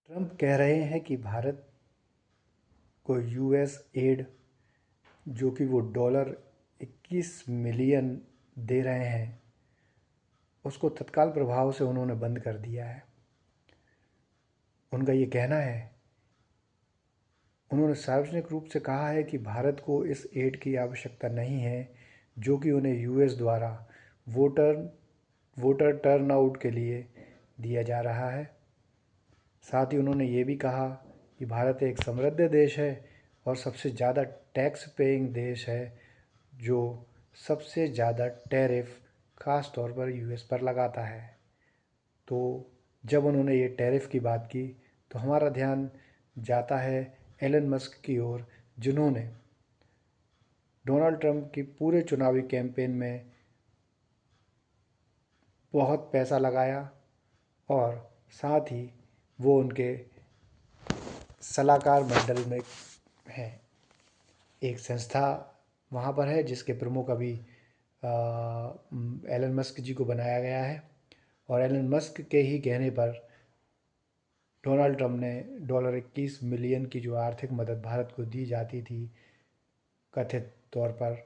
Trump कह रहे हैं कि भारत को यूएस एड जो कि वो डॉलर 21 मिलियन दे रहे हैं उसको तत्काल प्रभाव से उन्होंने बंद कर दिया है। उनका ये कहना है। उन्होंने सार्वजनिक रूप से कहा है कि भारत को इस एड की आवश्यकता नहीं है जो कि उन्हें यूएस द्वारा वोटर वोटर टर्नआउट के लिए दिया जा रहा है। साथ ही उन्होंने ये भी कहा कि भारत एक समृद्ध देश है और सबसे ज़्यादा टैक्स पेइंग देश है जो सबसे ज़्यादा टैरिफ ख़ास तौर पर यूएस पर लगाता है। तो जब उन्होंने ये टैरिफ की बात की तो हमारा ध्यान जाता है एलन मस्क की ओर, जिन्होंने डोनाल्ड ट्रंप की पूरे चुनावी कैंपेन में बहुत पैसा लगाया और साथ ही वो उनके सलाहकार मंडल में हैं। एक संस्था वहाँ पर है जिसके प्रमुख अभी एलन मस्क जी को बनाया गया है और एलन मस्क के ही कहने पर डोनाल्ड ट्रंप ने डॉलर 21 मिलियन की जो आर्थिक मदद भारत को दी जाती थी कथित तौर पर,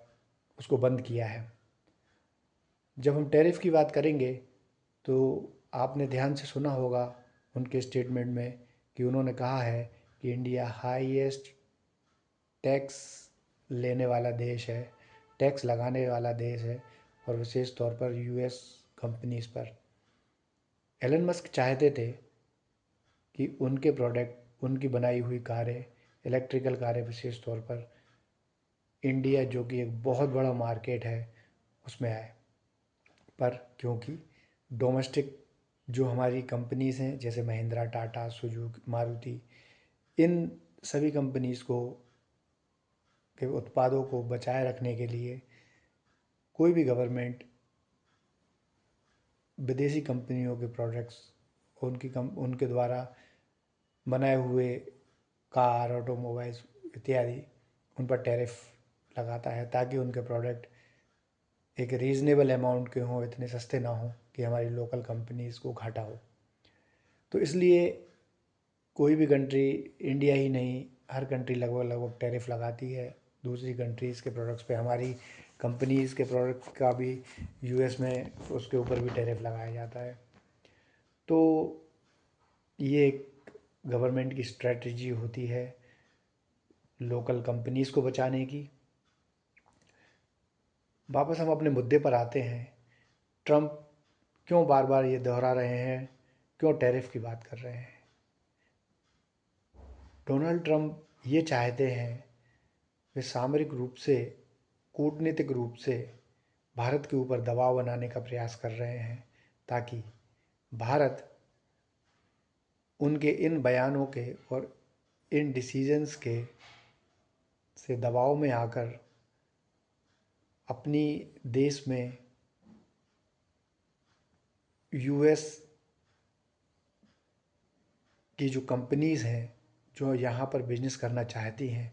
उसको बंद किया है। जब हम टैरिफ की बात करेंगे तो आपने ध्यान से सुना होगा उनके स्टेटमेंट में कि उन्होंने कहा है कि इंडिया हाईएस्ट टैक्स लेने वाला देश है, टैक्स लगाने वाला देश है और विशेष तौर पर यूएस कंपनीज पर। एलन मस्क चाहते थे कि उनके प्रोडक्ट, उनकी बनाई हुई कारें, इलेक्ट्रिकल कारें विशेष तौर पर इंडिया जो कि एक बहुत बड़ा मार्केट है उसमें आए। पर क्योंकि डोमेस्टिक जो हमारी कंपनीज़ हैं जैसे महिंद्रा, टाटा, सुजुकी, मारुति, इन सभी कंपनीज़ को के उत्पादों को बचाए रखने के लिए कोई भी गवर्नमेंट विदेशी कंपनियों के प्रोडक्ट्स उनके द्वारा बनाए हुए कार, ऑटोमोबाइल्स इत्यादि उन पर टैरिफ लगाता है ताकि उनके प्रोडक्ट एक रीज़नेबल अमाउंट के हों, इतने सस्ते ना हों कि हमारी लोकल कंपनीज़ को घाटा हो। तो इसलिए कोई भी कंट्री, इंडिया ही नहीं, हर कंट्री लगभग लगभग टैरिफ लगाती है दूसरी कंट्रीज़ के प्रोडक्ट्स पे। हमारी कंपनीज़ के प्रोडक्ट का भी यूएस में उसके ऊपर भी टैरिफ लगाया जाता है। तो ये एक गवर्नमेंट की स्ट्रेटजी होती है लोकल कंपनीज़ को बचाने की। वापस हम अपने मुद्दे पर आते हैं। ट्रंप क्यों बार बार ये दोहरा रहे हैं, क्यों टैरिफ की बात कर रहे हैं? डोनाल्ड ट्रंप ये चाहते हैं, वे सामरिक रूप से, कूटनीतिक रूप से भारत के ऊपर दबाव बनाने का प्रयास कर रहे हैं ताकि भारत उनके इन बयानों के और इन डिसीजंस के से दबाव में आकर अपनी देश में यूएस की जो कंपनीज़ हैं जो यहाँ पर बिजनेस करना चाहती हैं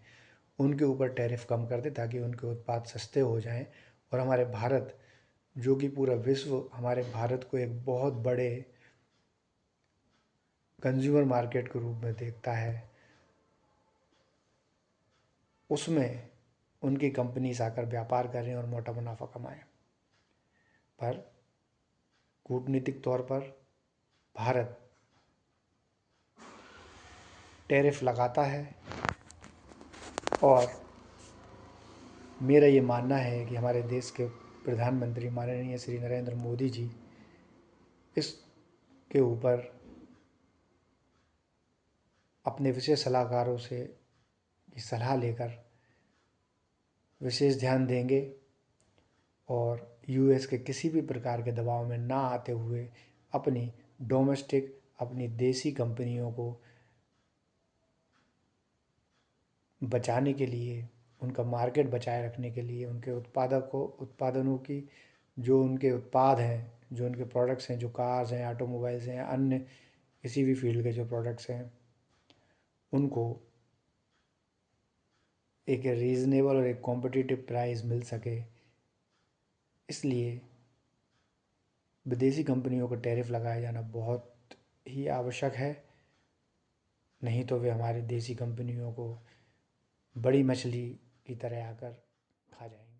उनके ऊपर टैरिफ कम कर दे ताकि उनके उत्पाद सस्ते हो जाएं और हमारे भारत, जो कि पूरा विश्व हमारे भारत को एक बहुत बड़े कंज्यूमर मार्केट के रूप में देखता है, उसमें उनकी कंपनीज आकर व्यापार करें और मोटा मुनाफा कमाएं। पर कूटनीतिक तौर पर भारत टैरिफ लगाता है और मेरा ये मानना है कि हमारे देश के प्रधानमंत्री माननीय श्री नरेंद्र मोदी जी इसके ऊपर अपने विशेष सलाहकारों से की सलाह लेकर विशेष ध्यान देंगे और यूएस के किसी भी प्रकार के दबाव में ना आते हुए अपनी डोमेस्टिक, अपनी देसी कंपनियों को बचाने के लिए, उनका मार्केट बचाए रखने के लिए, उनके उत्पादनों की जो उनके उत्पाद हैं, जो उनके प्रोडक्ट्स हैं, जो कार्स हैं, ऑटोमोबाइल्स हैं, अन्य किसी भी फील्ड के जो प्रोडक्ट्स हैं, उनको एक रीज़नेबल और एक कॉम्पिटिटिव प्राइस मिल सके, इसलिए विदेशी कंपनियों को टैरिफ लगाया जाना बहुत ही आवश्यक है। नहीं तो वे हमारी देसी कंपनियों को बड़ी मछली की तरह आकर खा जाएंगे।